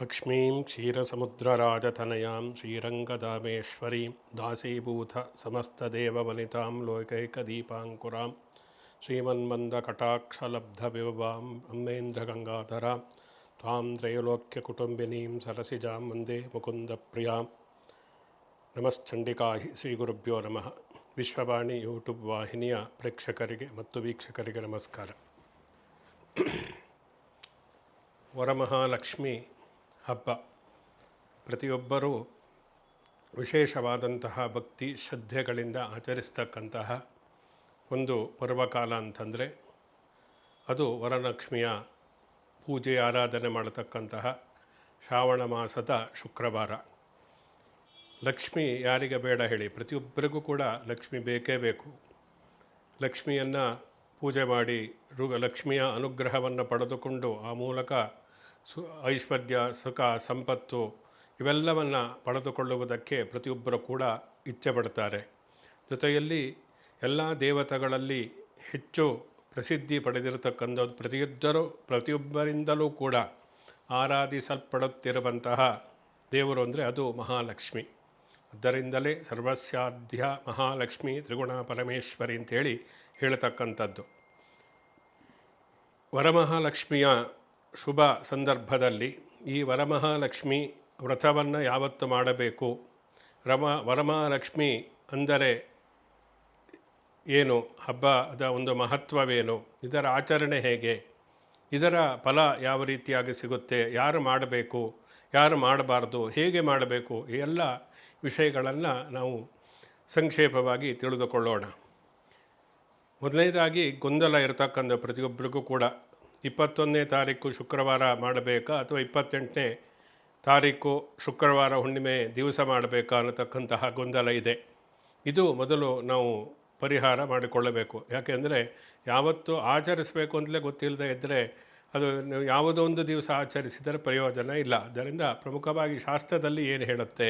ಲಕ್ಷ್ಮೀಂ ಕ್ಷೀರಸಮುದ್ರರಾಜತನಯಾಂ ಶ್ರೀರಂಗಧಾಮೇಶ್ವರೀಂ ದಾಸೀಭೂತ ಸಮಸ್ತದೇವವನಿತಾಂ ಲೋಕೈಕದೀಪಾಂಕುರಾಂ ಶ್ರೀಮನ್ಮಂದಕಟಾಕ್ಷಲಬ್ಧವಿಭವಾಂ ಅಮ್ಮೇಂದ್ರಗಂಗಾಧರಾಂ ತ್ವಾಂ ತ್ರೈಲೋಕ್ಯಕುಟುಂಬಿನೀಂ ಸರಸಿಜಾಂ ವಂದೇ ಮುಕುಂದಪ್ರಿಯಾಂ. ನಮಶ್ಚಂಡಿಕಾ ಶ್ರೀ ಗುರುಭ್ಯೋ ನಮಃ. ವಿಶ್ವವಾಣಿ ಯೂಟ್ಯೂಬ್ ವಾಹಿನಿಯ ಪ್ರೇಕ್ಷಕರಿಗೆ ಮತ್ತು ವೀಕ್ಷಕರಿಗೆ ನಮಸ್ಕಾರ. ವರಮಹಾಲಕ್ಷ್ಮಿ ಹಬ್ಬ ಪ್ರತಿಯೊಬ್ಬರೂ ವಿಶೇಷವಾದಂತಹ ಭಕ್ತಿ ಶ್ರದ್ಧೆಗಳಿಂದ ಆಚರಿಸ್ತಕ್ಕಂತಹ ಒಂದು ಪರ್ವಕಾಲ ಅಂತಂದರೆ ಅದು ವರಲಕ್ಷ್ಮಿಯ ಪೂಜೆ ಆರಾಧನೆ ಮಾಡತಕ್ಕಂತಹ ಶ್ರಾವಣ ಮಾಸದ ಶುಕ್ರವಾರ. ಲಕ್ಷ್ಮಿ ಯಾರಿಗೆ ಬೇಡ ಹೇಳಿ, ಪ್ರತಿಯೊಬ್ಬರಿಗೂ ಕೂಡ ಲಕ್ಷ್ಮಿ ಬೇಕೇ ಬೇಕು. ಲಕ್ಷ್ಮಿಯನ್ನು ಪೂಜೆ ಮಾಡಿ ಲಕ್ಷ್ಮಿಯ ಅನುಗ್ರಹವನ್ನು ಪಡೆದುಕೊಂಡು ಆ ಮೂಲಕ ಐಶ್ವರ್ಯ, ಸುಖ, ಸಂಪತ್ತು ಇವೆಲ್ಲವನ್ನು ಪಡೆದುಕೊಳ್ಳುವುದಕ್ಕೆ ಪ್ರತಿಯೊಬ್ಬರು ಕೂಡ ಇಚ್ಛೆ ಪಡ್ತಾರೆ. ಜೊತೆಯಲ್ಲಿ ಎಲ್ಲ ದೇವತೆಗಳಲ್ಲಿ ಹೆಚ್ಚು ಪ್ರಸಿದ್ಧಿ ಪಡೆದಿರತಕ್ಕಂಥದ್ದು ಪ್ರತಿಯೊಬ್ಬರಿಂದಲೂ ಕೂಡ ಆರಾಧಿಸಲ್ಪಡುತ್ತಿರುವಂತಹ ದೇವರು ಅಂದರೆ ಅದು ಮಹಾಲಕ್ಷ್ಮಿ. ಅದರಿಂದಲೇ ಸರ್ವಸ್ಯಾದ್ಯ ಮಹಾಲಕ್ಷ್ಮಿ ತ್ರಿಗುಣ ಪರಮೇಶ್ವರಿ ಅಂತೇಳಿ ಹೇಳ್ತಕ್ಕಂಥದ್ದು. ವರಮಹಾಲಕ್ಷ್ಮಿಯ ಶುಭ ಸಂದರ್ಭದಲ್ಲಿ ಈ ವರಮಹಾಲಕ್ಷ್ಮಿ ವ್ರತವನ್ನು ಯಾವತ್ತು ಮಾಡಬೇಕು, ವರಮಹಾಲಕ್ಷ್ಮಿ ಅಂದರೆ ಏನು, ಹಬ್ಬದ ಒಂದು ಮಹತ್ವವೇನು, ಇದರ ಆಚರಣೆ ಹೇಗೆ, ಇದರ ಫಲ ಯಾವ ರೀತಿಯಾಗಿ ಸಿಗುತ್ತೆ, ಯಾರು ಮಾಡಬೇಕು ಯಾರು ಮಾಡಬಾರ್ದು, ಹೇಗೆ ಮಾಡಬೇಕು, ಈ ಎಲ್ಲ ವಿಷಯಗಳನ್ನು ನಾವು ಸಂಕ್ಷೇಪವಾಗಿ ತಿಳಿದುಕೊಳ್ಳೋಣ. ಮೊದಲನೇದಾಗಿ ಗೊಂದಲ ಇರತಕ್ಕಂಥ ಪ್ರತಿಯೊಬ್ಬರಿಗೂ ಕೂಡ 21ನೇ ತಾರೀಕು ಶುಕ್ರವಾರ ಮಾಡಬೇಕಾ ಅಥವಾ 28ನೇ ತಾರೀಕು ಶುಕ್ರವಾರ ಹುಣ್ಣಿಮೆ ದಿವಸ ಮಾಡಬೇಕಾ ಅನ್ನತಕ್ಕಂತಹ ಗೊಂದಲ ಇದೆ. ಇದು ಮೊದಲು ನಾವು ಪರಿಹಾರ ಮಾಡಿಕೊಳ್ಳಬೇಕು. ಯಾಕೆಂದರೆ ಯಾವತ್ತು ಆಚರಿಸಬೇಕು ಅಂತಲೇ ಗೊತ್ತಿಲ್ಲದೆ ಇದ್ದರೆ ಅದು ಯಾವುದೋ ಒಂದು ದಿವಸ ಆಚರಿಸಿದರೆ ಪ್ರಯೋಜನ ಇಲ್ಲ. ಅದರಿಂದ ಪ್ರಮುಖವಾಗಿ ಶಾಸ್ತ್ರದಲ್ಲಿ ಏನು ಹೇಳುತ್ತೆ,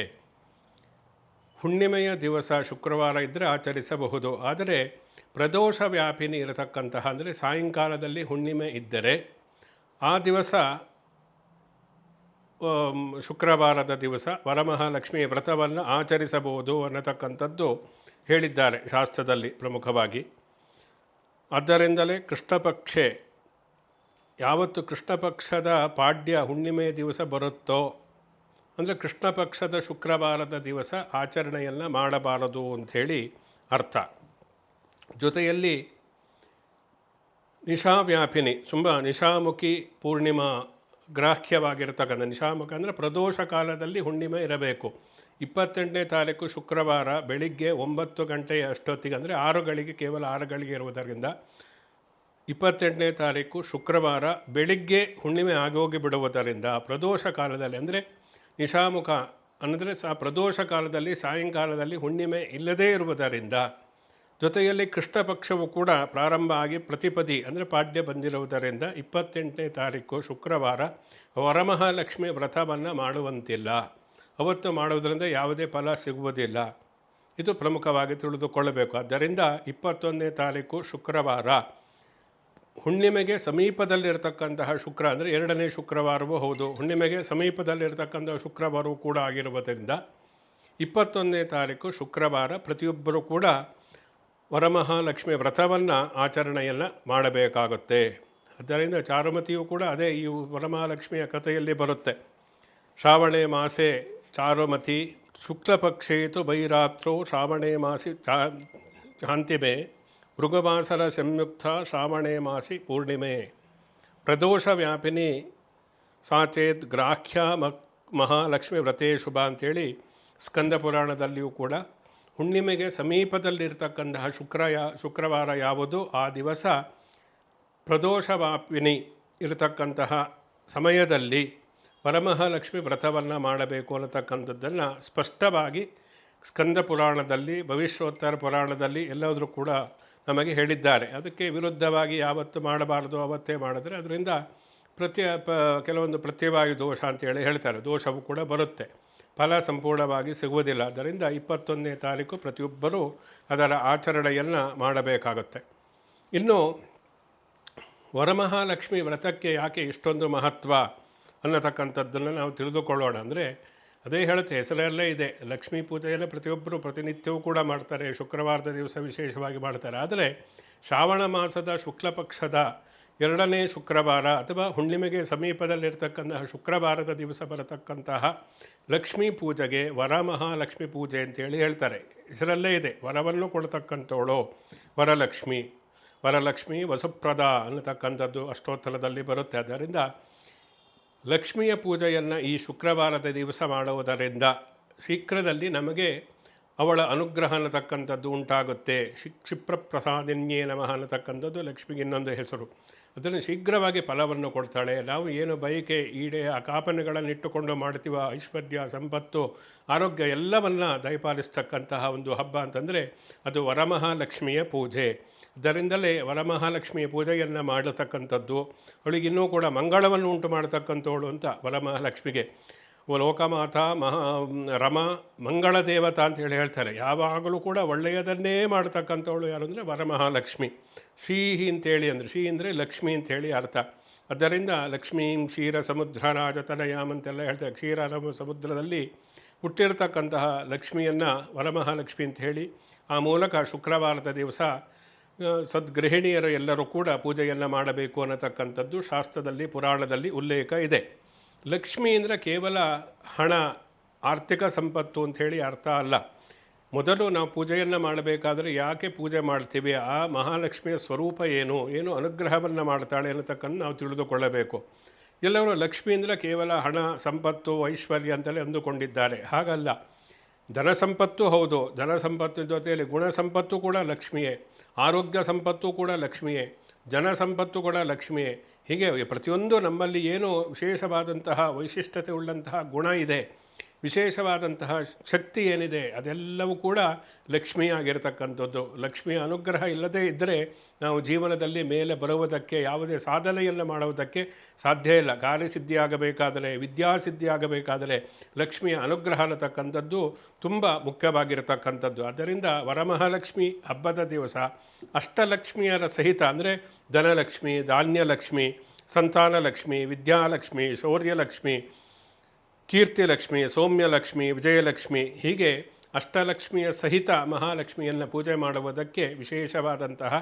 ಹುಣ್ಣಿಮೆಯ ದಿವಸ ಶುಕ್ರವಾರ ಇದ್ದರೆ ಆಚರಿಸಬಹುದು. ಆದರೆ ಪ್ರದೋಷ ವ್ಯಾಪಿನಿ ಇರತಕ್ಕಂತಹ ಅಂದರೆ ಸಾಯಂಕಾಲದಲ್ಲಿ ಹುಣ್ಣಿಮೆ ಇದ್ದರೆ ಆ ದಿವಸ ಶುಕ್ರವಾರದ ದಿವಸ ವರಮಹಾಲಕ್ಷ್ಮಿ ವ್ರತವನ್ನು ಆಚರಿಸಬಹುದು ಅನ್ನತಕ್ಕಂಥದ್ದು ಹೇಳಿದ್ದಾರೆ ಶಾಸ್ತ್ರದಲ್ಲಿ ಪ್ರಮುಖವಾಗಿ. ಆದ್ದರಿಂದಲೇ ಕೃಷ್ಣಪಕ್ಷೆ ಯಾವತ್ತು ಕೃಷ್ಣಪಕ್ಷದ ಪಾಡ್ಯ ಹುಣ್ಣಿಮೆಯ ದಿವಸ ಬರುತ್ತೋ ಅಂದರೆ ಕೃಷ್ಣಪಕ್ಷದ ಶುಕ್ರವಾರದ ದಿವಸ ಆಚರಣೆಯನ್ನು ಮಾಡಬಾರದು ಅಂಥೇಳಿ ಅರ್ಥ. ಜೊತೆಯಲ್ಲಿ ನಿಶಾವ್ಯಾಪಿನಿ ನಿಶಾಮುಖಿ ಪೂರ್ಣಿಮಾ ಗ್ರಾಹ್ಯವಾಗಿರ್ತಕ್ಕಂಥ ನಿಶಾಮುಖ ಅಂದರೆ ಪ್ರದೋಷ ಕಾಲದಲ್ಲಿ ಹುಣ್ಣಿಮೆ ಇರಬೇಕು. 28ನೇ ತಾರೀಕು ಶುಕ್ರವಾರ ಬೆಳಿಗ್ಗೆ 9 ಗಂಟೆಯ ಅಷ್ಟೊತ್ತಿಗೆ ಅಂದರೆ 6 ಗಳಿಗೆ, ಕೇವಲ 6 ಗಳಿಗೆ ಇರುವುದರಿಂದ 28ನೇ ತಾರೀಕು ಶುಕ್ರವಾರ ಬೆಳಿಗ್ಗೆ ಹುಣ್ಣಿಮೆ ಆಗೋಗಿ ಬಿಡುವುದರಿಂದ ಪ್ರದೋಷ ಕಾಲದಲ್ಲಿ ಅಂದರೆ ನಿಶಾಮುಖ ಅಂದರೆ ಪ್ರದೋಷ ಕಾಲದಲ್ಲಿ ಸಾಯಂಕಾಲದಲ್ಲಿ ಹುಣ್ಣಿಮೆ ಇಲ್ಲದೇ ಇರುವುದರಿಂದ, ಜೊತೆಯಲ್ಲಿ ಕೃಷ್ಣ ಪಕ್ಷವು ಕೂಡ ಪ್ರಾರಂಭ ಆಗಿ ಪ್ರತಿಪದಿ ಅಂದರೆ ಪಾಡ್ಯ ಬಂದಿರುವುದರಿಂದ 28ನೇ ತಾರೀಕು ಶುಕ್ರವಾರ ವರಮಹಾಲಕ್ಷ್ಮಿ ವ್ರತವನ್ನು ಮಾಡುವಂತಿಲ್ಲ. ಅವತ್ತು ಮಾಡುವುದರಿಂದ ಯಾವುದೇ ಫಲ ಸಿಗುವುದಿಲ್ಲ. ಇದು ಪ್ರಮುಖವಾಗಿ ತಿಳಿದುಕೊಳ್ಳಬೇಕು. ಆದ್ದರಿಂದ 21ನೇ ತಾರೀಕು ಶುಕ್ರವಾರ ಹುಣ್ಣಿಮೆಗೆ ಸಮೀಪದಲ್ಲಿರತಕ್ಕಂತಹ ಶುಕ್ರ ಅಂದರೆ 2ನೇ ಶುಕ್ರವಾರವೂ ಹೌದು, ಹುಣ್ಣಿಮೆಗೆ ಸಮೀಪದಲ್ಲಿರತಕ್ಕಂತಹ ಶುಕ್ರವಾರವೂ ಕೂಡ ಆಗಿರುವುದರಿಂದ 21ನೇ ತಾರೀಕು ಶುಕ್ರವಾರ ಪ್ರತಿಯೊಬ್ಬರೂ ಕೂಡ ವರಮಹಾಲಕ್ಷ್ಮಿ ವ್ರತವನ್ನು ಆಚರಣೆಯನ್ನು ಮಾಡಬೇಕಾಗುತ್ತೆ. ಆದ್ದರಿಂದ ಚಾರುಮತಿಯೂ ಕೂಡ ಅದೇ ಈ ವರಮಹಾಲಕ್ಷ್ಮಿಯ ಕಥೆಯಲ್ಲಿ ಬರುತ್ತೆ. ಶ್ರಾವಣೇ ಮಾಸೆ ಚಾರುಮತಿ ಶುಕ್ಲಪಕ್ಷೇತು ಬೈರಾತ್ರೋ ಶ್ರಾವಣೇ ಮಾಸಿ ಶಾಂತಿಮೆ ಮೃಗಮಾಸರ ಸಂಯುಕ್ತ ಶ್ರಾವಣೇ ಮಾಸಿ ಪೂರ್ಣಿಮೆ ಪ್ರದೋಷ ವ್ಯಾಪಿನಿ ಸಾಚೇತ್ ಗ್ರಾಹ್ಯ ಮಹಾಲಕ್ಷ್ಮಿ ವ್ರತೇ ಶುಭ ಅಂಥೇಳಿ ಸ್ಕಂದ ಪುರಾಣದಲ್ಲಿಯೂ ಕೂಡ ಹುಣ್ಣಿಮೆಗೆ ಸಮೀಪದಲ್ಲಿರ್ತಕ್ಕಂತಹ ಶುಕ್ರವಾರ ಯಾವುದು ಆ ದಿವಸ ಪ್ರದೋಷ ವ್ಯಾಪಿನಿ ಇರತಕ್ಕಂತಹ ಸಮಯದಲ್ಲಿ ವರಮಹಾಲಕ್ಷ್ಮಿ ವ್ರತವನ್ನು ಮಾಡಬೇಕು ಅನ್ನತಕ್ಕಂಥದ್ದನ್ನು ಸ್ಪಷ್ಟವಾಗಿ ಸ್ಕಂದ ಪುರಾಣದಲ್ಲಿ, ಭವಿಷ್ಯೋತ್ತರ ಪುರಾಣದಲ್ಲಿ ಎಲ್ಲಾದರೂ ಕೂಡ ನಮಗೆ ಹೇಳಿದ್ದಾರೆ. ಅದಕ್ಕೆ ವಿರುದ್ಧವಾಗಿ ಯಾವತ್ತು ಮಾಡಬಾರದು ಅವತ್ತೇ ಮಾಡಿದ್ರೆ ಅದರಿಂದ ಕೆಲವೊಂದು ಪ್ರತ್ಯವಾಯು ದೋಷ ಅಂತೇಳಿ ಹೇಳ್ತಾರೆ. ದೋಷವು ಕೂಡ ಬರುತ್ತೆ, ಫಲ ಸಂಪೂರ್ಣವಾಗಿ ಸಿಗುವುದಿಲ್ಲ. ಆದ್ದರಿಂದ 21ನೇ ತಾರೀಕು ಪ್ರತಿಯೊಬ್ಬರೂ ಅದರ ಆಚರಣೆಯನ್ನು ಮಾಡಬೇಕಾಗುತ್ತೆ. ಇನ್ನು ವರಮಹಾಲಕ್ಷ್ಮಿ ವ್ರತಕ್ಕೆ ಯಾಕೆ ಇಷ್ಟೊಂದು ಮಹತ್ವ ಅನ್ನತಕ್ಕಂಥದ್ದನ್ನು ನಾವು ತಿಳಿದುಕೊಳ್ಳೋಣ. ಅಂದರೆ ಅದೇ ಹೇಳುತ್ತೆ, ಹೆಸರಲ್ಲೇ ಇದೆ. ಲಕ್ಷ್ಮೀ ಪೂಜೆಯನ್ನು ಪ್ರತಿಯೊಬ್ಬರು ಪ್ರತಿನಿತ್ಯವೂ ಕೂಡ ಮಾಡ್ತಾರೆ, ಶುಕ್ರವಾರದ ದಿವಸ ವಿಶೇಷವಾಗಿ ಮಾಡ್ತಾರೆ. ಆದರೆ ಶ್ರಾವಣ ಮಾಸದ ಶುಕ್ಲ ಪಕ್ಷದ 2ನೇ ಶುಕ್ರವಾರ ಅಥವಾ ಹುಣ್ಣಿಮೆಗೆ ಸಮೀಪದಲ್ಲಿರ್ತಕ್ಕಂತಹ ಶುಕ್ರವಾರದ ದಿವಸ ಬರತಕ್ಕಂತಹ ಲಕ್ಷ್ಮೀ ಪೂಜೆಗೆ ವರಮಹಾಲಕ್ಷ್ಮಿ ಪೂಜೆ ಅಂತೇಳಿ ಹೇಳ್ತಾರೆ. ಹೆಸರಲ್ಲೇ ಇದೆ, ವರವನ್ನು ಕೊಡ್ತಕ್ಕಂಥವಳು ವರಲಕ್ಷ್ಮಿ. ವರಲಕ್ಷ್ಮಿ ವಸುಪ್ರದ ಅನ್ನತಕ್ಕಂಥದ್ದು ಅಷ್ಟೋತ್ತರದಲ್ಲಿ ಬರುತ್ತೆ. ಆದ್ದರಿಂದ ಲಕ್ಷ್ಮಿಯ ಪೂಜೆಯನ್ನು ಈ ಶುಕ್ರವಾರದ ದಿವಸ ಮಾಡುವುದರಿಂದ ಶೀಘ್ರದಲ್ಲಿ ನಮಗೆ ಅವಳ ಅನುಗ್ರಹ ಅನ್ನತಕ್ಕಂಥದ್ದು ಉಂಟಾಗುತ್ತೆ. ಕ್ಷಿಪ್ರಪ್ರಸಾದಿನ್ಯೇ ನಮಃ ಅನ್ನತಕ್ಕಂಥದ್ದು ಲಕ್ಷ್ಮಿಗೆ ಇನ್ನೊಂದು ಹೆಸರು. ಅದನ್ನು ಶೀಘ್ರವಾಗಿ ಫಲವನ್ನು ಕೊಡ್ತಾಳೆ. ನಾವು ಏನು ಬಯಕೆ ಈಡೇ ಆ ಕಾಪನೆಗಳನ್ನು ಇಟ್ಟುಕೊಂಡು ಮಾಡ್ತೀವ, ಐಶ್ವರ್ಯ, ಸಂಪತ್ತು, ಆರೋಗ್ಯ ಎಲ್ಲವನ್ನು ದಯಪಾಲಿಸ್ತಕ್ಕಂತಹ ಒಂದು ಹಬ್ಬ ಅಂತಂದರೆ ಅದು ವರಮಹಾಲಕ್ಷ್ಮಿಯ ಪೂಜೆ. ಇದರಿಂದಲೇ ವರಮಹಾಲಕ್ಷ್ಮಿಯ ಪೂಜೆಯನ್ನು ಮಾಡತಕ್ಕಂಥದ್ದು, ಅವಳಿಗಿನ್ನೂ ಕೂಡ ಮಂಗಳವನ್ನು ಉಂಟು ಮಾಡತಕ್ಕಂಥವಳು ಅಂತ ವರಮಹಾಲಕ್ಷ್ಮಿಗೆ. ಲೋಕಮಾತಾ ರಮ ಮಂಗಳ ದೇವತಾ ಅಂತೇಳಿ ಹೇಳ್ತಾರೆ. ಯಾವಾಗಲೂ ಕೂಡ ಒಳ್ಳೆಯದನ್ನೇ ಮಾಡ್ತಕ್ಕಂಥವಳು ಯಾರು ಅಂದರೆ ವರಮಹಾಲಕ್ಷ್ಮಿ. ಶ್ರೀಹಿ ಅಂತೇಳಿ ಅಂದರೆ, ಶ್ರೀ ಅಂದರೆ ಲಕ್ಷ್ಮಿ ಅಂಥೇಳಿ ಅರ್ಥ. ಆದ್ದರಿಂದ ಲಕ್ಷ್ಮೀಂ ಕ್ಷೀರ ಸಮುದ್ರ ರಾಜತನಯಾಮ್ ಅಂತೆಲ್ಲ ಹೇಳ್ತಾರೆ. ಕ್ಷೀರ ಸಮುದ್ರದಲ್ಲಿ ಹುಟ್ಟಿರ್ತಕ್ಕಂತಹ ಲಕ್ಷ್ಮಿಯನ್ನು ವರಮಹಾಲಕ್ಷ್ಮಿ ಅಂತ ಹೇಳಿ, ಆ ಮೂಲಕ ಶುಕ್ರವಾರದ ದಿವಸ ಸದ್ಗೃಹಿಣಿಯರು ಎಲ್ಲರೂ ಕೂಡ ಪೂಜೆಯನ್ನು ಮಾಡಬೇಕು ಅನ್ನತಕ್ಕಂಥದ್ದು ಶಾಸ್ತ್ರದಲ್ಲಿ, ಪುರಾಣದಲ್ಲಿ ಉಲ್ಲೇಖ ಇದೆ. ಲಕ್ಷ್ಮಿ ಅಂದರೆ ಕೇವಲ ಹಣ, ಆರ್ಥಿಕ ಸಂಪತ್ತು ಅಂಥೇಳಿ ಅರ್ಥ ಅಲ್ಲ. ಮೊದಲು ನಾವು ಪೂಜೆಯನ್ನು ಮಾಡಬೇಕಾದರೆ ಯಾಕೆ ಪೂಜೆ ಮಾಡ್ತೀವಿ, ಆ ಮಹಾಲಕ್ಷ್ಮಿಯ ಸ್ವರೂಪ ಏನು ಅನುಗ್ರಹವನ್ನು ಮಾಡ್ತಾಳೆ ಅನ್ನತಕ್ಕಂಥ ನಾವು ತಿಳಿದುಕೊಳ್ಳಬೇಕು. ಎಲ್ಲರೂ ಲಕ್ಷ್ಮಿ ಅಂದರೆ ಕೇವಲ ಹಣ, ಸಂಪತ್ತು, ಐಶ್ವರ್ಯ ಅಂತಲೇ ಅಂದುಕೊಂಡಿದ್ದಾರೆ. ಹಾಗಲ್ಲ. ಧನ ಸಂಪತ್ತು ಹೌದು, ಧನ ಸಂಪತ್ತು ಜೊತೆಯಲ್ಲಿ ಗುಣ ಸಂಪತ್ತು ಕೂಡ ಲಕ್ಷ್ಮಿಯೇ, ಆರೋಗ್ಯ ಸಂಪತ್ತು ಕೂಡ ಲಕ್ಷ್ಮಿಯೇ, ಜನ ಸಂಪತ್ತು ಕೂಡ ಲಕ್ಷ್ಮಿಯೇ. ಹೀಗೆ ಪ್ರತಿಯೊಂದು ನಮ್ಮಲ್ಲಿ ಏನು ವಿಶೇಷವಾದಂತಹ ವೈಶಿಷ್ಟ್ಯತೆ ಉಳ್ಳಂತಹ ಗುಣ ಇದೆ, ವಿಶೇಷವಾದಂತಹ ಶಕ್ತಿ ಏನಿದೆ, ಅದೆಲ್ಲವೂ ಕೂಡ ಲಕ್ಷ್ಮಿಯಾಗಿರತಕ್ಕಂಥದ್ದು. ಲಕ್ಷ್ಮಿಯ ಅನುಗ್ರಹ ಇಲ್ಲದೇ ಇದ್ದರೆ ನಾವು ಜೀವನದಲ್ಲಿ ಮೇಲೆ ಬರುವುದಕ್ಕೆ, ಯಾವುದೇ ಸಾಧನೆಯನ್ನು ಮಾಡುವುದಕ್ಕೆ ಸಾಧ್ಯ ಇಲ್ಲ. ಕಾರ್ಯಸಿದ್ಧಿಯಾಗಬೇಕಾದರೆ, ವಿದ್ಯಾಸಿದ್ಧಿಯಾಗಬೇಕಾದರೆ ಲಕ್ಷ್ಮಿಯ ಅನುಗ್ರಹ ಅನ್ನತಕ್ಕಂಥದ್ದು ತುಂಬ ಮುಖ್ಯವಾಗಿರತಕ್ಕಂಥದ್ದು. ಆದ್ದರಿಂದ ವರಮಹಾಲಕ್ಷ್ಮಿ ಹಬ್ಬದ ದಿವಸ ಅಷ್ಟಲಕ್ಷ್ಮಿಯರ ಸಹಿತ ಅಂದರೆ ಧನಲಕ್ಷ್ಮಿ, ಧಾನ್ಯಲಕ್ಷ್ಮಿ, ಸಂತಾನಲಕ್ಷ್ಮಿ, ವಿದ್ಯಾಲಕ್ಷ್ಮಿ, ಶೌರ್ಯಲಕ್ಷ್ಮಿ, ಕೀರ್ತಿಲಕ್ಷ್ಮಿ, ಸೌಮ್ಯಲಕ್ಷ್ಮಿ, ವಿಜಯಲಕ್ಷ್ಮಿ, ಹೀಗೆ ಅಷ್ಟಲಕ್ಷ್ಮಿಯ ಸಹಿತ ಮಹಾಲಕ್ಷ್ಮಿಯನ್ನು ಪೂಜೆ ಮಾಡುವುದಕ್ಕೆ ವಿಶೇಷವಾದಂತಹ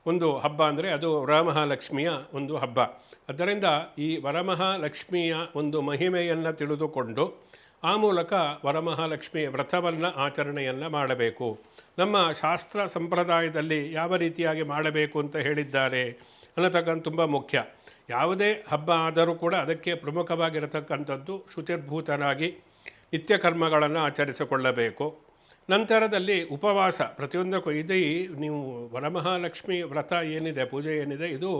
ಒಂದು ಹಬ್ಬ ಅಂದರೆ ಅದು ವರಮಹಾಲಕ್ಷ್ಮಿಯ ಒಂದು ಹಬ್ಬ. ಆದ್ದರಿಂದ ಈ ವರಮಹಾಲಕ್ಷ್ಮಿಯ ಒಂದು ಮಹಿಮೆಯನ್ನು ತಿಳಿದುಕೊಂಡು ಆ ಮೂಲಕ ವರಮಹಾಲಕ್ಷ್ಮಿಯ ವ್ರತವನ್ನು ಆಚರಣೆಯನ್ನು ಮಾಡಬೇಕು. ನಮ್ಮ ಶಾಸ್ತ್ರ ಸಂಪ್ರದಾಯದಲ್ಲಿ ಯಾವ ರೀತಿಯಾಗಿ ಮಾಡಬೇಕು ಅಂತ ಹೇಳಿದ್ದಾರೆ ಅನ್ನತಕ್ಕಂಥ ತುಂಬ ಮುಖ್ಯ. ಯಾವುದೇ ಹಬ್ಬ ಆದರೂ ಕೂಡ ಅದಕ್ಕೆ ಪ್ರಮುಖವಾಗಿರತಕ್ಕಂಥದ್ದು ಶುಚಿರ್ಭೂತನಾಗಿ ನಿತ್ಯ ಕರ್ಮಗಳನ್ನು ಆಚರಿಸಿಕೊಳ್ಳಬೇಕು. ನಂತರದಲ್ಲಿ ಉಪವಾಸ ಪ್ರತಿಯೊಂದಕ್ಕೂ ಇದೆ. ನೀವು ವರಮಹಾಲಕ್ಷ್ಮಿ ವ್ರತ ಏನಿದೆ, ಪೂಜೆ ಏನಿದೆ, ಇದು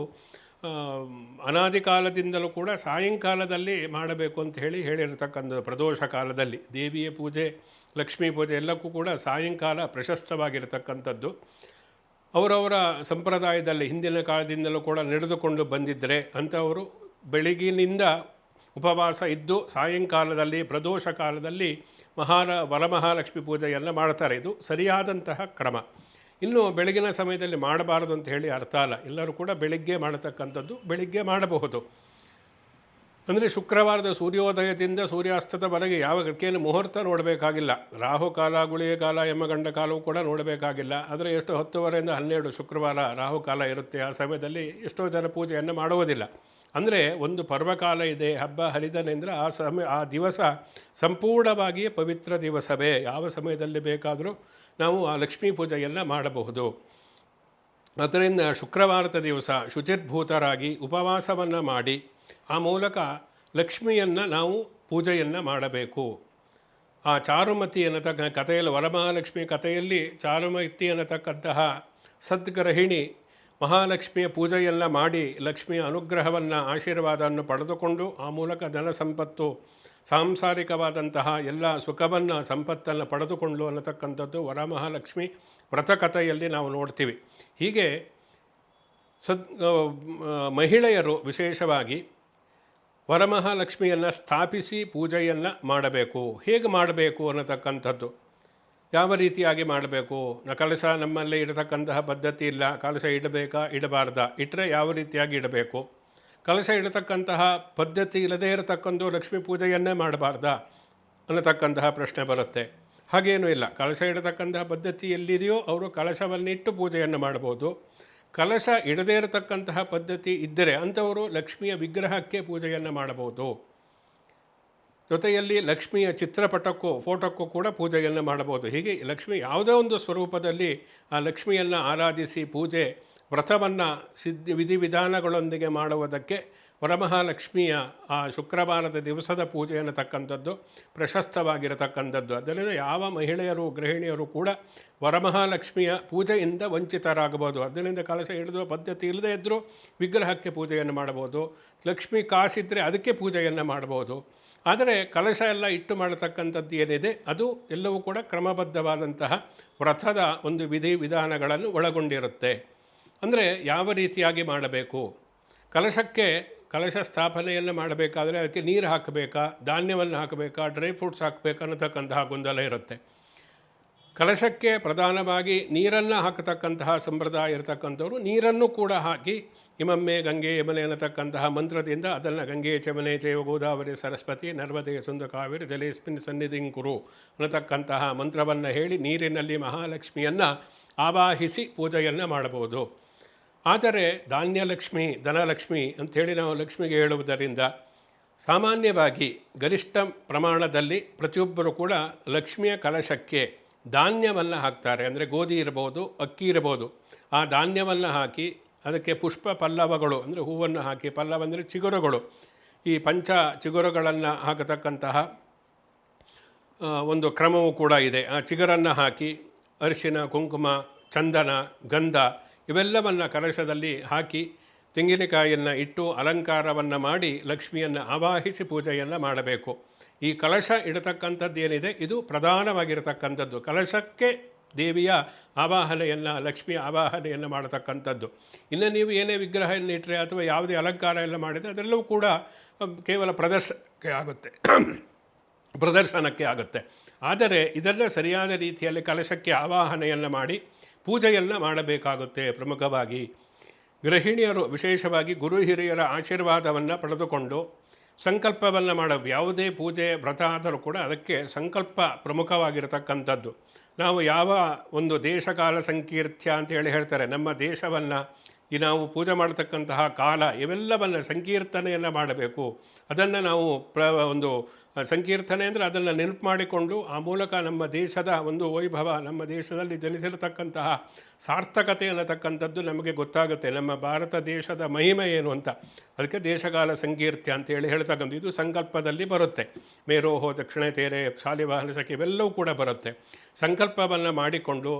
ಅನಾದಿ ಕಾಲದಿಂದಲೂ ಕೂಡ ಸಾಯಂಕಾಲದಲ್ಲಿ ಮಾಡಬೇಕು ಅಂತ ಹೇಳಿರತಕ್ಕಂಥದ್ದು. ಪ್ರದೋಷ ಕಾಲದಲ್ಲಿ ದೇವಿಯ ಪೂಜೆ, ಲಕ್ಷ್ಮೀ ಪೂಜೆ ಎಲ್ಲಕ್ಕೂ ಕೂಡ ಸಾಯಂಕಾಲ ಪ್ರಶಸ್ತವಾಗಿರತಕ್ಕಂಥದ್ದು. ಅವರವರ ಸಂಪ್ರದಾಯದಲ್ಲಿ ಹಿಂದಿನ ಕಾಲದಿಂದಲೂ ಕೂಡ ನಡೆದುಕೊಂಡು ಬಂದಿದ್ದರೆ ಅಂಥವರು ಬೆಳಗಿನಿಂದ ಉಪವಾಸ ಇದ್ದು ಸಾಯಂಕಾಲದಲ್ಲಿ ಪ್ರದೋಷ ಕಾಲದಲ್ಲಿ ವರಮಹಾಲಕ್ಷ್ಮಿ ಪೂಜೆಯನ್ನು ಮಾಡ್ತಾರೆ. ಇದು ಸರಿಯಾದಂತಹ ಕ್ರಮ. ಇನ್ನು ಬೆಳಗಿನ ಸಮಯದಲ್ಲಿ ಮಾಡಬಾರದು ಅಂತ ಹೇಳಿ ಅರ್ಥ ಅಲ್ಲ. ಎಲ್ಲರೂ ಕೂಡ ಬೆಳಿಗ್ಗೆ ಮಾಡತಕ್ಕಂಥದ್ದು ಬೆಳಿಗ್ಗೆ ಮಾಡಬಹುದು. ಅಂದರೆ ಶುಕ್ರವಾರದ ಸೂರ್ಯೋದಯದಿಂದ ಸೂರ್ಯಾಸ್ತದವರೆಗೆ ಯಾವಾಗಕ್ಕೇನು ಮುಹೂರ್ತ ನೋಡಬೇಕಾಗಿಲ್ಲ. ರಾಹುಕಾಲ, ಗುಳಿಗೆ ಕಾಲ, ಯಮಗಂಡ ಕಾಲವೂ ಕೂಡ ನೋಡಬೇಕಾಗಿಲ್ಲ. ಆದರೆ ಎಷ್ಟು 10ವರೆಯಿಂದ 12 ಶುಕ್ರವಾರ ರಾಹುಕಾಲ ಇರುತ್ತೆ. ಆ ಸಮಯದಲ್ಲಿ ಎಷ್ಟೋ ಜನ ಪೂಜೆಯನ್ನು ಮಾಡುವುದಿಲ್ಲ. ಅಂದರೆ ಒಂದು ಪರ್ವಕಾಲ ಇದೆ, ಹಬ್ಬ ಹರಿದನೆ ಅಂದರೆ ಆ ದಿವಸ ಸಂಪೂರ್ಣವಾಗಿಯೇ ಪವಿತ್ರ ದಿವಸವೇ. ಯಾವ ಸಮಯದಲ್ಲಿ ಬೇಕಾದರೂ ನಾವು ಆ ಲಕ್ಷ್ಮೀ ಪೂಜೆಯನ್ನು ಮಾಡಬಹುದು. ಅದರಿಂದ ಶುಕ್ರವಾರದ ದಿವಸ ಶುಚಿರ್ಭೂತರಾಗಿ ಉಪವಾಸವನ್ನು ಮಾಡಿ ಆ ಮೂಲಕ ಲಕ್ಷ್ಮಿಯನ್ನು ನಾವು ಪೂಜೆಯನ್ನು ಮಾಡಬೇಕು. ಆ ಚಾರುಮತಿ ಅನ್ನತಕ್ಕ ಕಥೆಯಲ್ಲಿ, ವರಮಹಾಲಕ್ಷ್ಮಿ ಕಥೆಯಲ್ಲಿ ಚಾರುಮತಿ ಅನ್ನತಕ್ಕಂತಹ ಸದ್ಗೃಹಿಣಿ ಮಹಾಲಕ್ಷ್ಮಿಯ ಪೂಜೆಯನ್ನು ಮಾಡಿ ಲಕ್ಷ್ಮಿಯ ಅನುಗ್ರಹವನ್ನು, ಆಶೀರ್ವಾದವನ್ನು ಪಡೆದುಕೊಂಡು ಆ ಮೂಲಕ ಧನ ಸಂಪತ್ತು, ಸಾಂಸಾರಿಕವಾದಂತಹ ಎಲ್ಲ ಸುಖವನ್ನು, ಸಂಪತ್ತನ್ನು ಪಡೆದುಕೊಂಡು ಅನ್ನತಕ್ಕಂಥದ್ದು ವರಮಹಾಲಕ್ಷ್ಮಿ ವ್ರತಕಥೆಯಲ್ಲಿ ನಾವು ನೋಡ್ತೀವಿ. ಹೀಗೆ ಮಹಿಳೆಯರು ವಿಶೇಷವಾಗಿ ವರಮಹಾಲಕ್ಷ್ಮಿಯನ್ನು ಸ್ಥಾಪಿಸಿ ಪೂಜೆಯನ್ನು ಮಾಡಬೇಕು. ಹೇಗೆ ಮಾಡಬೇಕು ಅನ್ನತಕ್ಕಂಥದ್ದು ಯಾವ ರೀತಿಯಾಗಿ ಮಾಡಬೇಕು? ಕಲಶ ನಮ್ಮಲ್ಲಿ ಇಡತಕ್ಕಂತಹ ಪದ್ಧತಿ ಇಲ್ಲ. ಕಲಶ ಇಡಬೇಕಾ ಇಡಬಾರ್ದಾ? ಇಟ್ಟರೆ ಯಾವ ರೀತಿಯಾಗಿ ಇಡಬೇಕು? ಕಲಶ ಇಡತಕ್ಕಂತಹ ಪದ್ಧತಿ ಇಲ್ಲದೇ ಇರತಕ್ಕಂಥ ಲಕ್ಷ್ಮೀ ಪೂಜೆಯನ್ನೇ ಮಾಡಬಾರ್ದಾ ಅನ್ನತಕ್ಕಂತಹ ಪ್ರಶ್ನೆ ಬರುತ್ತೆ. ಹಾಗೇನೂ ಇಲ್ಲ. ಕಲಶ ಇಡತಕ್ಕಂತಹ ಪದ್ಧತಿ ಎಲ್ಲಿದೆಯೋ ಅವರು ಕಲಶವನ್ನಿಟ್ಟು ಪೂಜೆಯನ್ನು ಮಾಡ್ಬೋದು. ಕಲಶ ಇಡದೇ ಇರತಕ್ಕಂತಹ ಪದ್ಧತಿ ಇದ್ದರೆ ಅಂಥವರು ಲಕ್ಷ್ಮಿಯ ವಿಗ್ರಹಕ್ಕೆ ಪೂಜೆಯನ್ನು ಮಾಡಬಹುದು. ಜೊತೆಯಲ್ಲಿ ಲಕ್ಷ್ಮಿಯ ಚಿತ್ರಪಟಕ್ಕೂ ಫೋಟೋಕ್ಕೂ ಕೂಡ ಪೂಜೆಯನ್ನು ಮಾಡಬಹುದು. ಹೀಗೆ ಲಕ್ಷ್ಮಿ ಯಾವುದೇ ಒಂದು ಸ್ವರೂಪದಲ್ಲಿ ಆ ಲಕ್ಷ್ಮಿಯನ್ನು ಆರಾಧಿಸಿ ಪೂಜೆ ವ್ರತವನ್ನು ವಿಧಿವಿಧಾನಗಳೊಂದಿಗೆ ಮಾಡುವುದಕ್ಕೆ ವರಮಹಾಲಕ್ಷ್ಮಿಯ ಆ ಶುಕ್ರವಾರದ ದಿವಸದ ಪೂಜೆ ಅನ್ನತಕ್ಕಂಥದ್ದು ಪ್ರಶಸ್ತವಾಗಿರತಕ್ಕಂಥದ್ದು. ಅದರಿಂದ ಯಾವ ಮಹಿಳೆಯರು ಗೃಹಿಣಿಯರು ಕೂಡ ವರಮಹಾಲಕ್ಷ್ಮಿಯ ಪೂಜೆಯಿಂದ ವಂಚಿತರಾಗಬಹುದು. ಅದರಿಂದ ಕಲಶ ಹಿಡಿದು ಪದ್ಧತಿ ಇಲ್ಲದೇ ಇದ್ದರೂ ವಿಗ್ರಹಕ್ಕೆ ಪೂಜೆಯನ್ನು ಮಾಡಬಹುದು. ಲಕ್ಷ್ಮಿ ಕಾಸಿದ್ದರೆ ಅದಕ್ಕೆ ಪೂಜೆಯನ್ನು ಮಾಡಬಹುದು. ಆದರೆ ಕಲಶ ಎಲ್ಲ ಇಟ್ಟು ಮಾಡತಕ್ಕಂಥದ್ದು ಏನಿದೆ ಅದು ಎಲ್ಲವೂ ಕೂಡ ಕ್ರಮಬದ್ಧವಾದಂತಹ ವ್ರತದ ಒಂದು ವಿಧಾನಗಳನ್ನು ಒಳಗೊಂಡಿರುತ್ತೆ. ಅಂದರೆ ಯಾವ ರೀತಿಯಾಗಿ ಮಾಡಬೇಕು? ಕಲಶ ಸ್ಥಾಪನೆಯನ್ನು ಮಾಡಬೇಕಾದ್ರೆ ಅದಕ್ಕೆ ನೀರು ಹಾಕಬೇಕಾ, ಧಾನ್ಯವನ್ನು ಹಾಕಬೇಕಾ, ಡ್ರೈ ಫ್ರೂಟ್ಸ್ ಹಾಕಬೇಕಾ ಅನ್ನತಕ್ಕಂತಹ ಗೊಂದಲ ಇರುತ್ತೆ. ಕಲಶಕ್ಕೆ ಪ್ರಧಾನವಾಗಿ ನೀರನ್ನು ಹಾಕತಕ್ಕಂತಹ ಸಂಪ್ರದಾಯ ಇರತಕ್ಕಂಥವ್ರು ನೀರನ್ನು ಕೂಡ ಹಾಕಿ ಇಮಮ್ಮೆ ಗಂಗೆ ಯಮನೆ ಅನ್ನತಕ್ಕಂತಹ ಮಂತ್ರದಿಂದ ಅದನ್ನು ಗಂಗೆ ಚಮನೆ ಚೈವ ಗೋದಾವರಿ ಸರಸ್ವತಿ ನರ್ಮದೆ ಸುಂದ ಕಾವೇರಿ ಜಲೇಸ್ಮಿನ್ ಸನ್ನಿಧಿಂಕುರು ಅನ್ನತಕ್ಕಂತಹ ಮಂತ್ರವನ್ನು ಹೇಳಿ ನೀರಿನಲ್ಲಿ ಮಹಾಲಕ್ಷ್ಮಿಯನ್ನು ಆವಾಹಿಸಿ ಪೂಜೆಯನ್ನು ಮಾಡಬಹುದು. ಆದರೆ ಧಾನ್ಯಲಕ್ಷ್ಮಿ ಧನಲಕ್ಷ್ಮಿ ಅಂಥೇಳಿ ನಾವು ಲಕ್ಷ್ಮಿಗೆ ಹೇಳುವುದರಿಂದ ಸಾಮಾನ್ಯವಾಗಿ ಗರಿಷ್ಠ ಪ್ರಮಾಣದಲ್ಲಿ ಪ್ರತಿಯೊಬ್ಬರು ಕೂಡ ಲಕ್ಷ್ಮಿಯ ಕಲಶಕ್ಕೆ ಧಾನ್ಯವನ್ನು ಹಾಕ್ತಾರೆ. ಅಂದರೆ ಗೋಧಿ ಇರ್ಬೋದು, ಅಕ್ಕಿ ಇರ್ಬೋದು. ಆ ಧಾನ್ಯವನ್ನು ಹಾಕಿ ಅದಕ್ಕೆ ಪುಷ್ಪ ಪಲ್ಲವಗಳು ಅಂದರೆ ಹೂವನ್ನು ಹಾಕಿ, ಪಲ್ಲವ ಅಂದರೆ ಚಿಗುರುಗಳು, ಈ ಪಂಚ ಚಿಗುರುಗಳನ್ನು ಹಾಕತಕ್ಕಂತಹ ಒಂದು ಕ್ರಮವೂ ಕೂಡ ಇದೆ. ಆ ಚಿಗುರನ್ನು ಹಾಕಿ ಅರಿಶಿನ, ಕುಂಕುಮ, ಚಂದನ, ಗಂಧ ಇವೆಲ್ಲವನ್ನು ಕಲಶದಲ್ಲಿ ಹಾಕಿ ತೆಂಗಿನಕಾಯಿಯನ್ನು ಇಟ್ಟು ಅಲಂಕಾರವನ್ನು ಮಾಡಿ ಲಕ್ಷ್ಮಿಯನ್ನು ಆವಾಹಿಸಿ ಪೂಜೆಯನ್ನು ಮಾಡಬೇಕು. ಈ ಕಲಶ ಇಡತಕ್ಕಂಥದ್ದು ಏನಿದೆ ಇದು ಪ್ರಧಾನವಾಗಿರತಕ್ಕಂಥದ್ದು. ಕಲಶಕ್ಕೆ ದೇವಿಯ ಆವಾಹನೆಯನ್ನು, ಲಕ್ಷ್ಮಿಯ ಆವಾಹನೆಯನ್ನು ಮಾಡತಕ್ಕಂಥದ್ದು. ಇನ್ನು ನೀವು ಏನೇ ವಿಗ್ರಹವನ್ನು ಇಟ್ಟರೆ ಅಥವಾ ಯಾವುದೇ ಅಲಂಕಾರ ಎಲ್ಲ ಮಾಡಿದರೆ ಅದೆಲ್ಲವೂ ಕೂಡ ಕೇವಲ ಪ್ರದರ್ಶನಕ್ಕೆ ಆಗುತ್ತೆ. ಆದರೆ ಇದನ್ನು ಸರಿಯಾದ ರೀತಿಯಲ್ಲಿ ಕಲಶಕ್ಕೆ ಆವಾಹನೆಯನ್ನು ಮಾಡಿ ಪೂಜೆಯನ್ನು ಮಾಡಬೇಕಾಗುತ್ತೆ. ಪ್ರಮುಖವಾಗಿ ಗೃಹಿಣಿಯರು ವಿಶೇಷವಾಗಿ ಗುರು ಹಿರಿಯರ ಆಶೀರ್ವಾದವನ್ನು ಪಡೆದುಕೊಂಡು ಸಂಕಲ್ಪವನ್ನು ಮಾಡಬೇಕು. ಯಾವುದೇ ಪೂಜೆ ವ್ರತ ಆದರೂ ಕೂಡ ಅದಕ್ಕೆ ಸಂಕಲ್ಪ ಪ್ರಮುಖವಾಗಿರತಕ್ಕಂಥದ್ದು. ನಾವು ಯಾವ ಒಂದು ದೇಶಕಾಲ ಸಂಕೀರ್ತ್ಯ ಅಂತ ಹೇಳ್ತಾರೆ, ನಮ್ಮ ದೇಶವನ್ನು ನಾವು ಪೂಜೆ ಮಾಡತಕ್ಕಂತಹ ಕಾಲ ಇವೆಲ್ಲವನ್ನು ಸಂಕೀರ್ತನೆಯನ್ನು ಮಾಡಬೇಕು. ಅದನ್ನು ನಾವು ಒಂದು ಸಂಕೀರ್ತನೆ ಅಂದರೆ ಅದನ್ನು ನೆನಪು ಮಾಡಿಕೊಂಡು ಆ ಮೂಲಕ ನಮ್ಮ ದೇಶದ ಒಂದು ವೈಭವ, ನಮ್ಮ ದೇಶದಲ್ಲಿ ಜನಿಸಿರತಕ್ಕಂತಹ ಸಾರ್ಥಕತೆ ಅನ್ನತಕ್ಕಂಥದ್ದು ನಮಗೆ ಗೊತ್ತಾಗುತ್ತೆ. ನಮ್ಮ ಭಾರತ ದೇಶದ ಮಹಿಮೆ ಏನು ಅಂತ. ಅದಕ್ಕೆ ದೇಶಕಾಲ ಸಂಕೀರ್ತ್ಯ ಅಂತೇಳಿ ಹೇಳ್ತಕ್ಕಂಥ ಇದು ಸಂಕಲ್ಪದಲ್ಲಿ ಬರುತ್ತೆ. ಮೇರೋಹೋ ದಕ್ಷಿಣೆ ತೇರೆ ಶಾಲಿವಾಹನ ಸಖಿ ಇವೆಲ್ಲವೂ ಕೂಡ ಬರುತ್ತೆ. ಸಂಕಲ್ಪವನ್ನು ಮಾಡಿಕೊಂಡು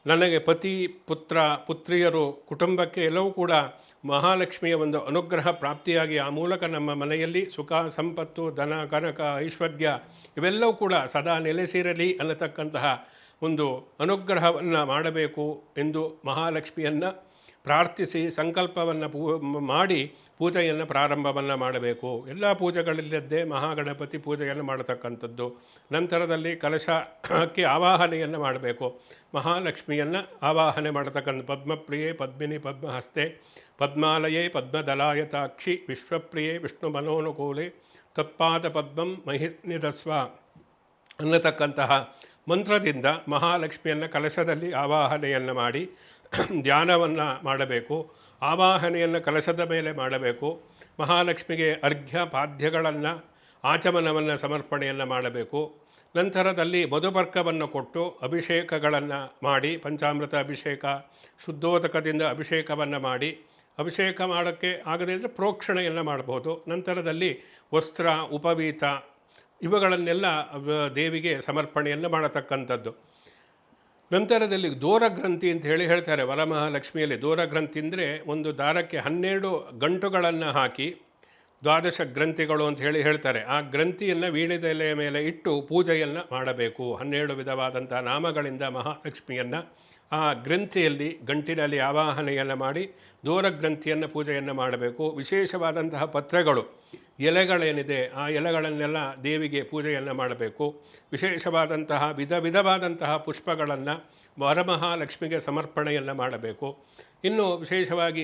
ನನಗೆ ಪತಿ, ಪುತ್ರ, ಪುತ್ರಿಯರು, ಕುಟುಂಬಕ್ಕೆ ಎಲ್ಲವೂ ಕೂಡ ಮಹಾಲಕ್ಷ್ಮಿಯ ಒಂದು ಅನುಗ್ರಹ ಪ್ರಾಪ್ತಿಯಾಗಿ ಆ ಮೂಲಕ ನಮ್ಮ ಮನೆಯಲ್ಲಿ ಸುಖ, ಸಂಪತ್ತು, ಧನ, ಕನಕ, ಐಶ್ವರ್ಯ ಇವೆಲ್ಲವೂ ಕೂಡ ಸದಾ ನೆಲೆಸಿರಲಿ ಅನ್ನತಕ್ಕಂತಹ ಒಂದು ಅನುಗ್ರಹವನ್ನು ಮಾಡಬೇಕು ಎಂದು ಮಹಾಲಕ್ಷ್ಮಿಯನ್ನು ಪ್ರಾರ್ಥಿಸಿ ಸಂಕಲ್ಪವನ್ನು ಮಾಡಿ ಪೂಜೆಯನ್ನು ಪ್ರಾರಂಭವನ್ನು ಮಾಡಬೇಕು. ಎಲ್ಲ ಪೂಜೆಗಳಿಲ್ಲದ್ದೇ ಮಹಾಗಣಪತಿ ಪೂಜೆಯನ್ನು ಮಾಡತಕ್ಕಂಥದ್ದು. ನಂತರದಲ್ಲಿ ಕಲಶಕ್ಕೆ ಆವಾಹನೆಯನ್ನು ಮಾಡಬೇಕು. ಮಹಾಲಕ್ಷ್ಮಿಯನ್ನು ಆವಾಹನೆ ಮಾಡತಕ್ಕಂಥ ಪದ್ಮಪ್ರಿಯೆ ಪದ್ಮಿನಿ ಪದ್ಮಹಸ್ತೆ ಪದ್ಮಾಲಯೇ ಪದ್ಮದಲಾಯತಾಕ್ಷಿ ವಿಶ್ವಪ್ರಿಯೆ ವಿಷ್ಣು ಮನೋನುಕೂಲೆ ತತ್ಪಾದ ಪದ್ಮಂ ಮಹಿನಿಧಸ್ವ ಅನ್ನತಕ್ಕಂತಹ ಮಂತ್ರದಿಂದ ಮಹಾಲಕ್ಷ್ಮಿಯನ್ನು ಕಲಶದಲ್ಲಿ ಆವಾಹನೆಯನ್ನು ಮಾಡಿ ಧ್ಯಾನವನ್ನು ಮಾಡಬೇಕು. ಆವಾಹನೆಯನ್ನು ಕಲಶದ ಮೇಲೆ ಮಾಡಬೇಕು. ಮಹಾಲಕ್ಷ್ಮಿಗೆ ಅರ್ಘ್ಯ ಪಾದ್ಯಗಳನ್ನು ಆಚಮನವನ್ನು ಸಮರ್ಪಣೆಯನ್ನು ಮಾಡಬೇಕು. ನಂತರದಲ್ಲಿ ಮಧುಪರ್ಕವನ್ನು ಕೊಟ್ಟು ಅಭಿಷೇಕಗಳನ್ನು ಮಾಡಿ ಪಂಚಾಮೃತ ಅಭಿಷೇಕ, ಶುದ್ಧೋದಕದಿಂದ ಅಭಿಷೇಕವನ್ನು ಮಾಡಿ, ಅಭಿಷೇಕ ಮಾಡೋಕ್ಕೆ ಆಗದೇ ಇದ್ದರೆ ಪ್ರೋಕ್ಷಣೆಯನ್ನು ಮಾಡ್ಬೋದು. ನಂತರದಲ್ಲಿ ವಸ್ತ್ರ, ಉಪವೀತ ಇವುಗಳನ್ನೆಲ್ಲ ದೇವಿಗೆ ಸಮರ್ಪಣೆಯನ್ನು ಮಾಡತಕ್ಕಂಥದ್ದು. ನಂತರದಲ್ಲಿ ದೂರಗ್ರಂಥಿ ಅಂತ ಹೇಳ್ತಾರೆ ವರಮಹಾಲಕ್ಷ್ಮಿಯಲ್ಲಿ. ದೂರಗ್ರಂಥಿ ಅಂದರೆ ಒಂದು ದಾರಕ್ಕೆ 12 ಗಂಟುಗಳನ್ನು ಹಾಕಿ ದ್ವಾದಶ ಗ್ರಂಥಿಗಳು ಅಂತ ಹೇಳ್ತಾರೆ. ಆ ಗ್ರಂಥಿಯನ್ನು ವೀಳ್ಯದೆಲೆಯ ಮೇಲೆ ಇಟ್ಟು ಪೂಜೆಯನ್ನು ಮಾಡಬೇಕು. 12 ವಿಧವಾದಂಥ ನಾಮಗಳಿಂದ ಮಹಾಲಕ್ಷ್ಮಿಯನ್ನು ಆ ಗ್ರಂಥಿಯಲ್ಲಿ ಗಂಟಿನಲ್ಲಿ ಆವಾಹನೆಯನ್ನು ಮಾಡಿ ದೂರಗ್ರಂಥಿಯನ್ನು ಪೂಜೆಯನ್ನು ಮಾಡಬೇಕು. ವಿಶೇಷವಾದಂತಹ ಪತ್ರೆಗಳು, ಎಲೆಗಳೇನಿದೆ ಆ ಎಲೆಗಳನ್ನೆಲ್ಲ ದೇವಿಗೆ ಪೂಜೆಯನ್ನು ಮಾಡಬೇಕು. ವಿಶೇಷವಾದಂತಹ ವಿಧವಾದಂತಹ ಪುಷ್ಪಗಳನ್ನು ವರಮಹಾಲಕ್ಷ್ಮಿಗೆ ಸಮರ್ಪಣೆಯನ್ನು ಮಾಡಬೇಕು. ಇನ್ನು ವಿಶೇಷವಾಗಿ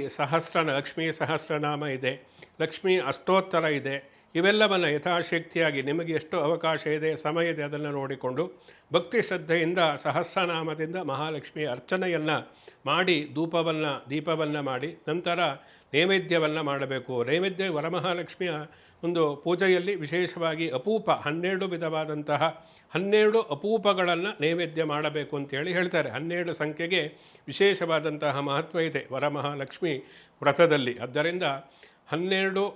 ಲಕ್ಷ್ಮೀ ಸಹಸ್ರನಾಮ ಇದೆ, ಲಕ್ಷ್ಮೀ ಅಷ್ಟೋತ್ತರ ಇದೆ. ಇವೆಲ್ಲವನ್ನು ಯಥಾಶಕ್ತಿಯಾಗಿ ನಿಮಗೆ ಎಷ್ಟು ಅವಕಾಶ ಇದೆ, ಸಮಯ ಇದೆ, ಅದನ್ನು ನೋಡಿಕೊಂಡು ಭಕ್ತಿ ಶ್ರದ್ಧೆಯಿಂದ ಸಹಸ್ರನಾಮದಿಂದ ಮಹಾಲಕ್ಷ್ಮಿಯ ಅರ್ಚನೆಯನ್ನು ಮಾಡಿ ದೀಪವನ್ನು ಮಾಡಿ ನಂತರ ನೈವೇದ್ಯವನ್ನು ಮಾಡಬೇಕು. ನೈವೇದ್ಯ ವರಮಹಾಲಕ್ಷ್ಮಿಯ ಒಂದು ಪೂಜೆಯಲ್ಲಿ ವಿಶೇಷವಾಗಿ 12 ವಿಧವಾದಂತಹ 12 ಅಪೂಪಗಳನ್ನು ನೈವೇದ್ಯ ಮಾಡಬೇಕು ಅಂತೇಳಿ ಹೇಳ್ತಾರೆ. 12 ಸಂಖ್ಯೆಗೆ ವಿಶೇಷವಾದಂತಹ ಮಹತ್ವ ಇದೆ ವರಮಹಾಲಕ್ಷ್ಮಿ ವ್ರತದಲ್ಲಿ. ಆದ್ದರಿಂದ 12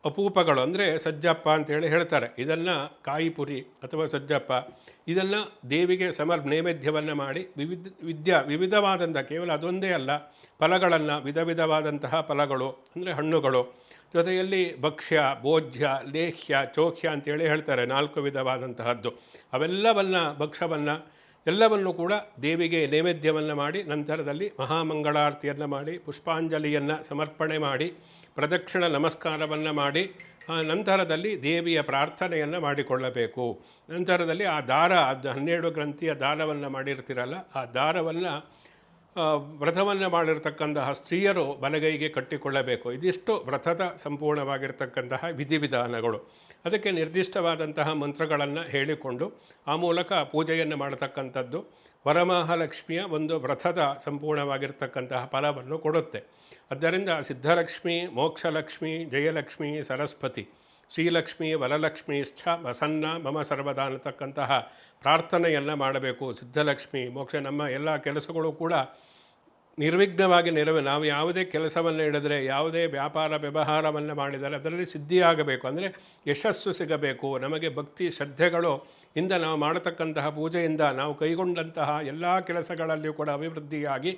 ಅಪೂಪಗಳು ಅಂದರೆ ಸಜ್ಜಪ್ಪ ಅಂತೇಳಿ ಹೇಳ್ತಾರೆ. ಇದನ್ನು ಕಾಯಿಪುರಿ ಅಥವಾ ಸಜ್ಜಪ್ಪ ಇದನ್ನು ದೇವಿಗೆ ನೈವೇದ್ಯವನ್ನು ಮಾಡಿ ವಿವಿಧವಾದಂಥ ಕೇವಲ ಅದೊಂದೇ ಅಲ್ಲ, ಫಲಗಳನ್ನು ವಿಧವಾದಂತಹ ಫಲಗಳು ಅಂದರೆ ಹಣ್ಣುಗಳು, ಜೊತೆಯಲ್ಲಿ ಭಕ್ಷ್ಯ, ಭೋಜ್ಯ, ಲೇಹ್ಯ, ಚೋಖ್ಯ ಅಂತೇಳಿ ಹೇಳ್ತಾರೆ 4 ವಿಧವಾದಂತಹದ್ದು. ಭಕ್ಷ್ಯವನ್ನು ಎಲ್ಲವನ್ನು ಕೂಡ ದೇವಿಗೆ ನೈವೇದ್ಯವನ್ನು ಮಾಡಿ ನಂತರದಲ್ಲಿ ಮಹಾಮಂಗಳಾರತಿಯನ್ನು ಮಾಡಿ ಪುಷ್ಪಾಂಜಲಿಯನ್ನು ಸಮರ್ಪಣೆ ಮಾಡಿ ಪ್ರದಕ್ಷಿಣ ನಮಸ್ಕಾರವನ್ನು ಮಾಡಿ ನಂತರದಲ್ಲಿ ದೇವಿಯ ಪ್ರಾರ್ಥನೆಯನ್ನು ಮಾಡಿಕೊಳ್ಳಬೇಕು. ನಂತರದಲ್ಲಿ ಆ ದಾರ 12 ಗ್ರಂಥಿಯ ದಾರವನ್ನು ಮಾಡಿರ್ತೀರಲ್ಲ, ಆ ದಾರವನ್ನು ವ್ರತವನ್ನು ಮಾಡಿರ್ತಕ್ಕಂತಹ ಸ್ತ್ರೀಯರು ಬಲಗೈಗೆ ಕಟ್ಟಿಕೊಳ್ಳಬೇಕು. ಇದಿಷ್ಟು ವ್ರತದ ಸಂಪೂರ್ಣವಾಗಿರ್ತಕ್ಕಂತಹ ವಿಧಿವಿಧಾನಗಳು. ಅದಕ್ಕೆ ನಿರ್ದಿಷ್ಟವಾದಂತಹ ಮಂತ್ರಗಳನ್ನು ಹೇಳಿಕೊಂಡು ಆ ಮೂಲಕ ಪೂಜೆಯನ್ನು ಮಾಡತಕ್ಕಂಥದ್ದು ವರಮಹಾಲಕ್ಷ್ಮಿಯ ಒಂದು ವ್ರತದ ಸಂಪೂರ್ಣವಾಗಿರ್ತಕ್ಕಂತಹ ಫಲವನ್ನು ಕೊಡುತ್ತೆ. ಆದ್ದರಿಂದ ಸಿದ್ಧಲಕ್ಷ್ಮಿ, ಮೋಕ್ಷಲಕ್ಷ್ಮಿ, ಜಯಲಕ್ಷ್ಮಿ, ಸರಸ್ವತಿ, ಶ್ರೀಲಕ್ಷ್ಮಿ, ವರಲಕ್ಷ್ಮೀಶ್ಚ ವಸನ್ನ ಮಮ ಸರ್ವದಾ ಅನ್ನತಕ್ಕಂತಹ ಪ್ರಾರ್ಥನೆಯನ್ನು ಮಾಡಬೇಕು. ಸಿದ್ಧಲಕ್ಷ್ಮಿ ಮೋಕ್ಷ, ನಮ್ಮ ಎಲ್ಲ ಕೆಲಸಗಳು ಕೂಡ ನಿರ್ವಿಘ್ನವಾಗಿ ನಾವು ಯಾವುದೇ ಕೆಲಸವನ್ನು ಹಿಡಿದ್ರೆ, ಯಾವುದೇ ವ್ಯಾಪಾರ ವ್ಯವಹಾರವನ್ನು ಮಾಡಿದರೆ ಅದರಲ್ಲಿ ಸಿದ್ಧಿಯಾಗಬೇಕು, ಅಂದರೆ ಯಶಸ್ಸು ಸಿಗಬೇಕು. ನಮಗೆ ಭಕ್ತಿ ಶ್ರದ್ಧೆಗಳು ಇಂದ ನಾವು ಮಾಡತಕ್ಕಂತಹ ಪೂಜೆಯಿಂದ ನಾವು ಕೈಗೊಂಡಂತಹ ಎಲ್ಲ ಕೆಲಸಗಳಲ್ಲಿಯೂ ಕೂಡ ಅಭಿವೃದ್ಧಿಯಾಗಿ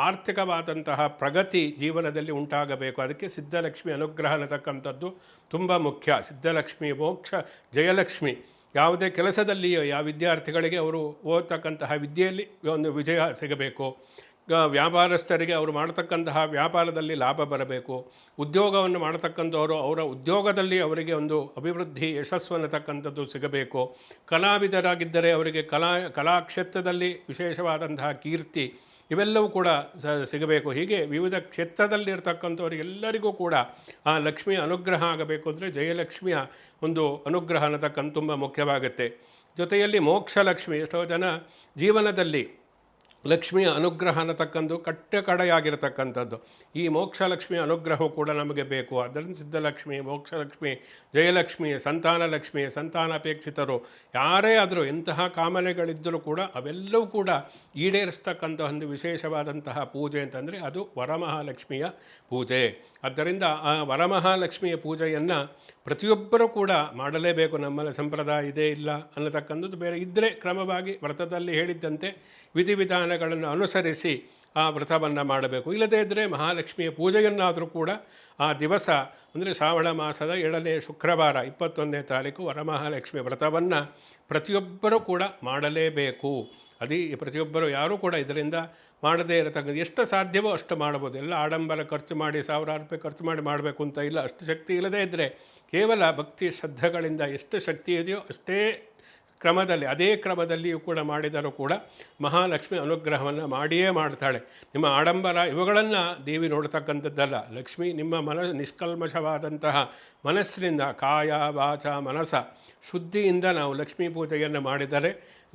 ಆರ್ಥಿಕವಾದಂತಹ ಪ್ರಗತಿ ಜೀವನದಲ್ಲಿ ಉಂಟಾಗಬೇಕು. ಅದಕ್ಕೆ ಸಿದ್ಧಲಕ್ಷ್ಮಿ ಅನುಗ್ರಹ ಅನ್ನತಕ್ಕಂಥದ್ದು ತುಂಬ ಮುಖ್ಯ. ಸಿದ್ಧಲಕ್ಷ್ಮಿ, ಮೋಕ್ಷ, ಜಯಲಕ್ಷ್ಮಿ ಯಾವುದೇ ಕೆಲಸದಲ್ಲಿಯೋ ಯಾವ ವಿದ್ಯಾರ್ಥಿಗಳಿಗೆ ಅವರು ಓದ್ತಕ್ಕಂತಹ ವಿದ್ಯೆಯಲ್ಲಿ ಒಂದು ವಿಜಯ ಸಿಗಬೇಕು. ವ್ಯಾಪಾರಸ್ಥರಿಗೆ ಅವರು ಮಾಡತಕ್ಕಂತಹ ವ್ಯಾಪಾರದಲ್ಲಿ ಲಾಭ ಬರಬೇಕು. ಉದ್ಯೋಗವನ್ನು ಮಾಡತಕ್ಕಂಥವರು ಅವರ ಉದ್ಯೋಗದಲ್ಲಿ ಅವರಿಗೆ ಒಂದು ಅಭಿವೃದ್ಧಿ, ಯಶಸ್ಸು ಅನ್ನತಕ್ಕಂಥದ್ದು ಸಿಗಬೇಕು. ಕಲಾವಿದರಾಗಿದ್ದರೆ ಅವರಿಗೆ ಕಲಾಕ್ಷೇತ್ರದಲ್ಲಿ ವಿಶೇಷವಾದಂತಹ ಕೀರ್ತಿ ಇವೆಲ್ಲವೂ ಕೂಡ ಸಿಗಬೇಕು. ಹೀಗೆ ವಿವಿಧ ಕ್ಷೇತ್ರದಲ್ಲಿರ್ತಕ್ಕಂಥವ್ರಿಗೆಲ್ಲರಿಗೂ ಕೂಡ ಆ ಲಕ್ಷ್ಮಿಯ ಅನುಗ್ರಹ ಆಗಬೇಕು. ಅಂದರೆ ಜಯಲಕ್ಷ್ಮಿಯ ಒಂದು ಅನುಗ್ರಹ ಅನ್ನತಕ್ಕಂಥ ತುಂಬ ಮುಖ್ಯವಾಗುತ್ತೆ. ಜೊತೆಯಲ್ಲಿ ಮೋಕ್ಷಲಕ್ಷ್ಮಿ, ಎಷ್ಟೋ ಜನ ಜೀವನದಲ್ಲಿ ಲಕ್ಷ್ಮಿಯ ಅನುಗ್ರಹ ಅನ್ನತಕ್ಕಂಥ ಕಡೆಯಾಗಿರ್ತಕ್ಕಂಥದ್ದು. ಈ ಮೋಕ್ಷಲಕ್ಷ್ಮಿಯ ಅನುಗ್ರಹವು ಕೂಡ ನಮಗೆ ಬೇಕು. ಅದರಿಂದ ಸಿದ್ಧಲಕ್ಷ್ಮಿ, ಮೋಕ್ಷಲಕ್ಷ್ಮಿ, ಜಯಲಕ್ಷ್ಮಿ, ಸಂತಾನಲಕ್ಷ್ಮಿ, ಸಂತಾನಾಪೇಕ್ಷಿತರು ಯಾರೇ ಆದರೂ ಎಂತಹ ಕಾಮನೆಗಳಿದ್ದರೂ ಕೂಡ ಅವೆಲ್ಲವೂ ಕೂಡ ಈಡೇರಿಸ್ತಕ್ಕಂಥ ಒಂದು ವಿಶೇಷವಾದಂತಹ ಪೂಜೆ ಅಂತಂದರೆ ಅದು ವರಮಹಾಲಕ್ಷ್ಮಿಯ ಪೂಜೆ. ಆದ್ದರಿಂದ ಆ ವರಮಹಾಲಕ್ಷ್ಮಿಯ ಪೂಜೆಯನ್ನು ಪ್ರತಿಯೊಬ್ಬರೂ ಕೂಡ ಮಾಡಲೇಬೇಕು. ನಮ್ಮಲ್ಲಿ ಸಂಪ್ರದಾಯ ಇದೇ ಇಲ್ಲ ಅನ್ನತಕ್ಕಂಥದ್ದು ಬೇರೆ ಇದ್ದರೆ ಕ್ರಮವಾಗಿ ವ್ರತದಲ್ಲಿ ಹೇಳಿದ್ದಂತೆ ವಿಧಿವಿಧಾನಗಳನ್ನು ಅನುಸರಿಸಿ ಆ ವ್ರತವನ್ನು ಮಾಡಬೇಕು. ಇಲ್ಲದೇ ಇದ್ದರೆ ಮಹಾಲಕ್ಷ್ಮಿಯ ಪೂಜೆಯನ್ನಾದರೂ ಕೂಡ ಆ ದಿವಸ ಅಂದರೆ ಶ್ರಾವಣ ಮಾಸದ 7ನೇ ಶುಕ್ರವಾರ 21ನೇ ತಾರೀಕು ವರಮಹಾಲಕ್ಷ್ಮಿ ವ್ರತವನ್ನು ಪ್ರತಿಯೊಬ್ಬರೂ ಕೂಡ ಮಾಡಲೇಬೇಕು. ಪ್ರತಿಯೊಬ್ಬರು ಯಾರೂ ಕೂಡ ಇದರಿಂದ ಮಾಡದೇ ಇರತಕ್ಕಂಥ ಎಷ್ಟು ಸಾಧ್ಯವೋ ಅಷ್ಟು ಮಾಡ್ಬೋದು. ಎಲ್ಲ ಆಡಂಬರ ಖರ್ಚು ಮಾಡಿ ಸಾವಿರಾರು ರೂಪಾಯಿ ಖರ್ಚು ಮಾಡಿ ಮಾಡಬೇಕು ಅಂತ ಇಲ್ಲ. ಅಷ್ಟು ಶಕ್ತಿ ಇಲ್ಲದೇ ಇದ್ದರೆ ಕೇವಲ ಭಕ್ತಿ ಶ್ರದ್ಧೆಗಳಿಂದ ಎಷ್ಟು ಶಕ್ತಿ ಇದೆಯೋ ಅಷ್ಟೇ ಅದೇ ಕ್ರಮದಲ್ಲಿಯೂ ಕೂಡ ಮಾಡಿದರೂ ಕೂಡ ಮಹಾಲಕ್ಷ್ಮಿ ಅನುಗ್ರಹವನ್ನು ಮಾಡಿಯೇ ಮಾಡ್ತಾಳೆ. ನಿಮ್ಮ ಆಡಂಬರ ಇವುಗಳನ್ನು ದೇವಿ ನೋಡ್ತಕ್ಕಂಥದ್ದಲ್ಲ. ಲಕ್ಷ್ಮಿ ನಿಮ್ಮ ನಿಷ್ಕಲ್ಮಶವಾದಂತಹ ಮನಸ್ಸಿನಿಂದ ಕಾಯ ವಾಚ ಮನಸ ಶುದ್ಧಿಯಿಂದ ನಾವು ಲಕ್ಷ್ಮೀ ಪೂಜೆಯನ್ನು ಮಾಡಿದರೆ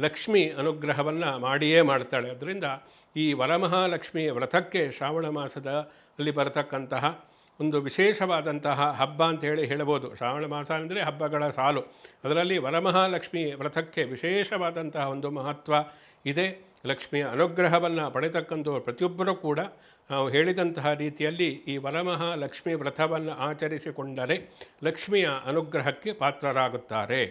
ಲಕ್ಷ್ಮಿ ಅನುಗ್ರಹವನ್ನು ಮಾಡಿಯೇ ಮಾಡ್ತಾಳೆ. ಅದರಿಂದ ಈ ವರಮಹಾಲಕ್ಷ್ಮಿ ವ್ರತಕ್ಕೆ ಶ್ರಾವಣ ಮಾಸದಲ್ಲಿ ಬರತಕ್ಕಂತಹ ಒಂದು ವಿಶೇಷವಾದಂತಹ ಹಬ್ಬ ಅಂತೇಳಿ ಹೇಳ್ಬೋದು. ಶ್ರಾವಣ ಮಾಸ ಅಂದರೆ ಹಬ್ಬಗಳ ಸಾಲು. ಅದರಲ್ಲಿ ವರಮಹಾಲಕ್ಷ್ಮಿ ವ್ರತಕ್ಕೆ ವಿಶೇಷವಾದಂತಹ ಒಂದು ಮಹತ್ವ ಇದೆ. ಲಕ್ಷ್ಮಿಯ ಅನುಗ್ರಹವನ್ನು ಪಡೆತಕ್ಕಂಥವ್ರು ಪ್ರತಿಯೊಬ್ಬರೂ ಕೂಡ ನಾವು ಹೇಳಿದಂತಹ ರೀತಿಯಲ್ಲಿ ಈ ವರಮಹಾಲಕ್ಷ್ಮಿ ವ್ರತವನ್ನು ಆಚರಿಸಿಕೊಂಡರೆ ಲಕ್ಷ್ಮಿಯ ಅನುಗ್ರಹಕ್ಕೆ ಪಾತ್ರರಾಗುತ್ತಾರೆ.